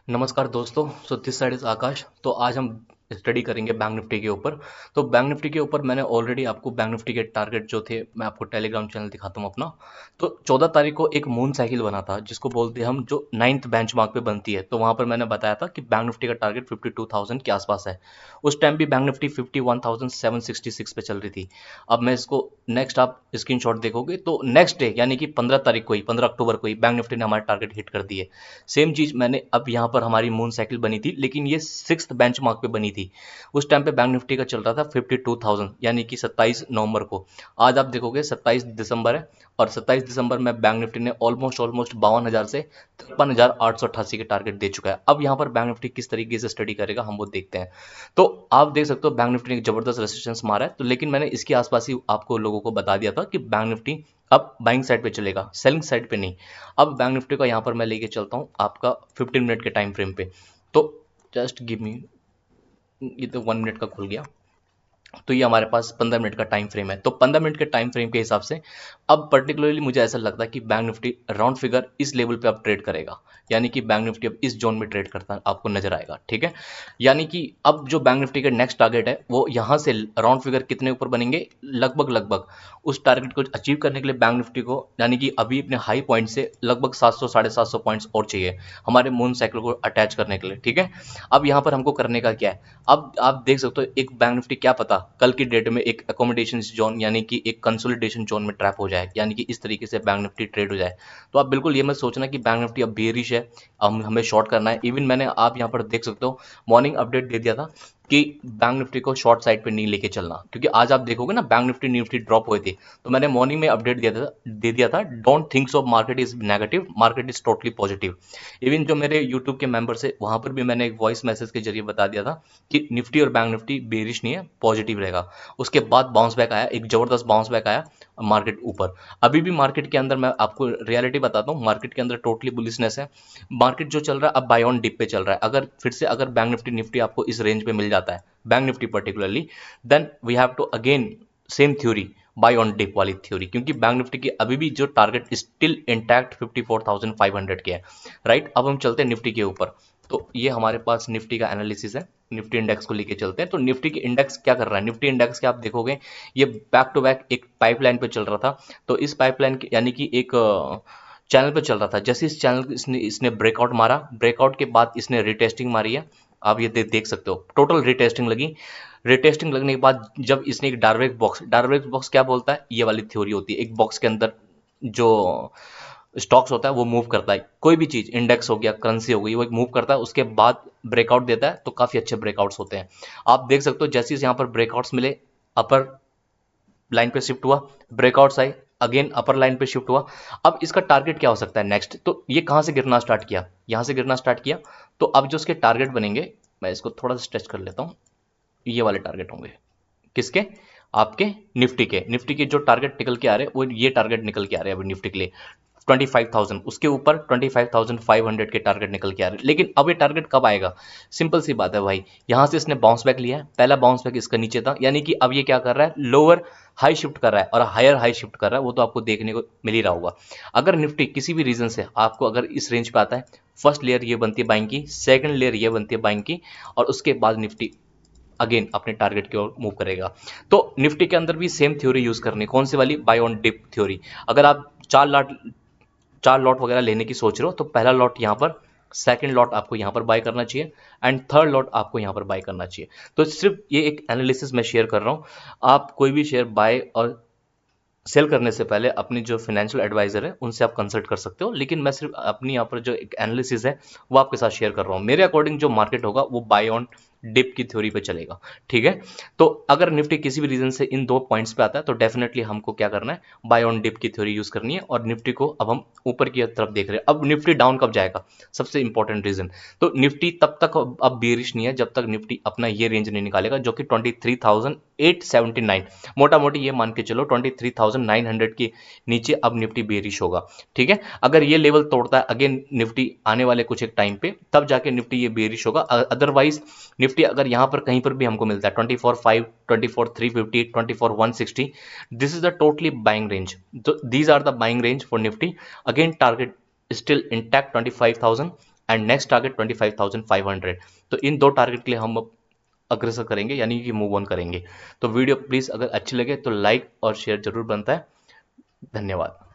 नमस्कार दोस्तों। This side is आकाश। तो आज हम स्टडी करेंगे बैंक निफ्टी के ऊपर। तो बैंक निफ्टी के ऊपर मैंने ऑलरेडी आपको बैंक निफ्टी के टारगेट जो थे मैं आपको टेलीग्राम चैनल दिखाता हूँ अपना। तो 14 तारीख को एक मून साइकिल बना था जिसको बोलते हैं हम, जो 9th बेंचमार्क पे बनती है। तो वहाँ पर मैंने बताया था कि बैंक निफ्टी का टारगेट 52,000 के आसपास है। उस टाइम भी बैंक निफ्टी 51,766 पे चल रही थी। अब मैं इसको नेक्स्ट आप स्क्रीनशॉट देखोगे तो नेक्स्ट डे यानी कि 15 तारीख को ही, 15 अक्टूबर को ही बैंक निफ्टी ने हमारा टारगेट हिट कर दिए। सेम चीज मैंने अब यहाँ पर हमारी मून साइकिल बनी थी, लेकिन ये 6th बेंचमार्क पे बनी थी। उस टाइम पे बैंक निफ्टी का चल रहा था 52,000 यानी कि 27 नवंबर को। आज आप देखोगे 27 दिसंबर है, और 27 दिसंबर में बैंक निफ्टी ने ऑलमोस्ट 52,000 से 53,888 के टारगेट दे चुका है। अब यहाँ पर बैंक निफ्टी किस तरीके से स्टडी करेगा हम वो देखते हैं। तो आप देख सकते हो बैंक निफ्टी ने एक जबरदस्त रेसिस्टेंस मारा है, तो लेकिन मैंने इसके आसपास ही आपको लोगों को बता दिया था कि बैंक निफ्टी अब बाइंग साइड पे चलेगा, सेलिंग साइड पे नहीं। अब बैंक निफ्टी का यहाँ पर मैं लेके चलता हूँ आपका 15 मिनट के टाइम फ्रेम पे। तो जस्ट गिव मी, ये तो 1 मिनट का खुल गया। तो ये हमारे पास 15 मिनट का टाइम फ्रेम है। तो 15 मिनट के टाइम फ्रेम के हिसाब से अब पर्टिकुलरली मुझे ऐसा लगता है कि बैंक निफ्टी राउंड फिगर इस लेवल पे अब ट्रेड करेगा, यानी कि बैंक निफ्टी अब इस जोन में ट्रेड करता आपको नजर आएगा। ठीक है, यानी कि अब जो बैंक निफ्टी का नेक्स्ट टारगेट है वो यहाँ से राउंड फिगर कितने ऊपर बनेंगे, लगभग लगभग उस टारगेट को अचीव करने के लिए बैंक निफ्टी को, यानी कि अभी अपने हाई पॉइंट से लगभग 700 750 पॉइंट्स और चाहिए हमारे मून साइकिल को अटैच करने के लिए। ठीक है, अब यहाँ पर हमको करने का क्या है, अब आप देख सकते हो एक बैंक निफ्टी क्या पता कल की डेट में एक अकोमोडेशन जोन यानी कि एक कंसोलिडेशन जोन में ट्रैप हो जाए, यानी कि इस तरीके से बैंक निफ्टी ट्रेड हो जाए। तो आप बिल्कुल ये मत सोचना कि बैंक निफ्टी अब बेरिश है, हमें शॉर्ट करना है। इवन मैंने आप यहाँ पर देख सकते हो मॉर्निंग अपडेट दे दिया था कि बैंक निफ्टी को शॉर्ट साइड पे नहीं लेके चलना, क्योंकि आज आप देखोगे ना बैंक निफ्टी निफ्टी ड्रॉप हुए थे। तो मैंने मॉर्निंग में अपडेट दे दिया था don't think so market is negative, market is totally positive. Even जो मेरे यूट्यूब के मेंबर्स है वहां पर भी मैंने एक वॉइस मैसेज के जरिए बता दिया था कि निफ्टी और बैंक निफ्टी बेरिश नहीं है, पॉजिटिव रहेगा। उसके बाद बाउंस बैक आया, एक जबरदस्त बाउंस बैक आया, मार्केट ऊपर। अभी भी मार्केट के अंदर मैं आपको रियलिटी बताता हूँ, मार्केट के अंदर टोटली बुलिशनेस है। मार्केट जो चल रहा है अब बाय ऑन डिप पे चल रहा है। अगर फिर से अगर बैंक निफ्टी निफ्टी आपको इस रेंज पे मिल जाता है, bank nifty particularly, then we have to again same theory, buy on dip वाली थ्योरी, क्योंकि बैंक निफ्टी की अभी भी जो टारगेट स्टिल इंटैक्ट 54,500 के है। राइट, अब हम चलते हैं निफ्टी के ऊपर। तो ये हमारे पास निफ्टी का एनालिसिस है, निफ्टी इंडेक्स को लेके चलते हैं। तो निफ्टी के इंडेक्स क्या कर रहा है, निफ्टी इंडेक्स के आप देखोगे ये बैक टू बैक एक पाइपलाइन पे चल रहा था। तो इस पाइपलाइन यानी कि एक चैनल पे चल रहा था। जैसे इस चैनल इसने ब्रेकआउट मारा, ब्रेकआउट के बाद इसने रिटेस्टिंग मारी है। आप ये देख सकते हो टोटल रिटेस्टिंग लगी। रिटेस्टिंग लगने के बाद जब इसने एक डार्वेक बॉक्स क्या बोलता है, ये वाली थ्योरी होती है, एक बॉक्स के अंदर जो स्टॉक्स होता है वो मूव करता है, कोई भी चीज इंडेक्स हो गया, करेंसी हो गई, वो एक मूव करता है, उसके बाद ब्रेकआउट देता है। तो काफी अच्छे ब्रेकआउट्स होते हैं। आप देख सकते हो जैसे यहाँ पर ब्रेकआउट्स मिले, अपर लाइन पे शिफ्ट हुआ, ब्रेकआउट्स आए, अगेन अपर लाइन पे शिफ्ट हुआ। अब इसका टारगेट क्या हो सकता है नेक्स्ट, तो ये कहां से गिरना स्टार्ट किया, यहां से गिरना स्टार्ट किया। तो अब जो उसके टारगेट बनेंगे, मैं इसको थोड़ा सा स्ट्रेच कर लेता हूं, ये वाले टारगेट होंगे किसके, आपके निफ्टी के जो टारगेट निकल के आ रहे हैं वो ये टारगेट निकल के आ रहे हैं अभी निफ्टी के लिए 25,000, उसके ऊपर 25,500 के टारगेट निकल के आ रहे हैं। लेकिन अब ये टारगेट कब आएगा, सिंपल सी बात है भाई, यहां से इसने बाउंस बैक लिया है, पहला बाउंस बैक इसका नीचे था, यानी कि अब ये क्या कर रहा है, लोअर हाई शिफ्ट कर रहा है और हायर हाई शिफ्ट कर रहा है, वो तो आपको देखने को मिल ही रहा होगा। अगर निफ्टी किसी भी रीजन से आपको अगर इस रेंज पे आता है, फर्स्ट लेयर ये बनती है बाइंग की, सेकंड लेयर ये बनती है बाइंग की, और उसके बाद निफ्टी अगेन अपने टारगेट की ओर मूव करेगा। तो निफ्टी के अंदर भी सेम थ्योरी यूज करनी, कौन सी वाली, बाय ऑन डिप थ्योरी। अगर आप 4 लॉट वगैरह लेने की सोच रहे हो तो पहला लॉट यहाँ पर, सेकंड लॉट आपको यहाँ पर बाय करना चाहिए, एंड थर्ड लॉट आपको यहाँ पर बाय करना चाहिए। तो सिर्फ ये एक एनालिसिस मैं शेयर कर रहा हूँ। आप कोई भी शेयर बाय और सेल करने से पहले अपनी जो फाइनेंशियल एडवाइजर है उनसे आप कंसल्ट कर सकते हो, लेकिन मैं सिर्फ अपनी यहाँ पर जो एक एनालिसिस है वो आपके साथ शेयर कर रहा हूँ। मेरे अकॉर्डिंग जो मार्केट होगा वो बाय ऑन डिप की थ्योरी पे चलेगा। ठीक है, तो अगर निफ्टी किसी भी रीजन से इन दो पॉइंट्स पे आता है तो डेफिनेटली हमको क्या करना है, बाय ऑन डिप की थ्योरी यूज करनी है। और निफ्टी को अब हम ऊपर की तरफ देख रहे हैं। अब निफ्टी डाउन कब जाएगा, सबसे इंपॉर्टेंट रीजन, तो निफ्टी तब तक अब बेरिश नहीं है जब तक निफ्टी अपना ये रेंज नहीं निकालेगा जो कि 23,879, मोटा मोटी ये मान के चलो 23,900 के नीचे अब निफ्टी बेरिश होगा। ठीक है, अगर ये लेवल तोड़ता है अगेन निफ्टी आने वाले कुछ एक टाइम पे, तब जाके निफ्टी ये बेरिश होगा। अदरवाइज निफ्टी अगर यहां पर कहीं पर भी हमको मिलता है 24,500, 24,350, 24,160, this is the totally buying range. These are the buying range for nifty. Again target still intact 25,000, and next target 25,500। तो इन दो टारगेट के लिए हम अब अग्रसर करेंगे, यानी कि मूव ऑन करेंगे। तो वीडियो प्लीज़ अगर अच्छी लगे तो लाइक और शेयर जरूर बनता है। धन्यवाद।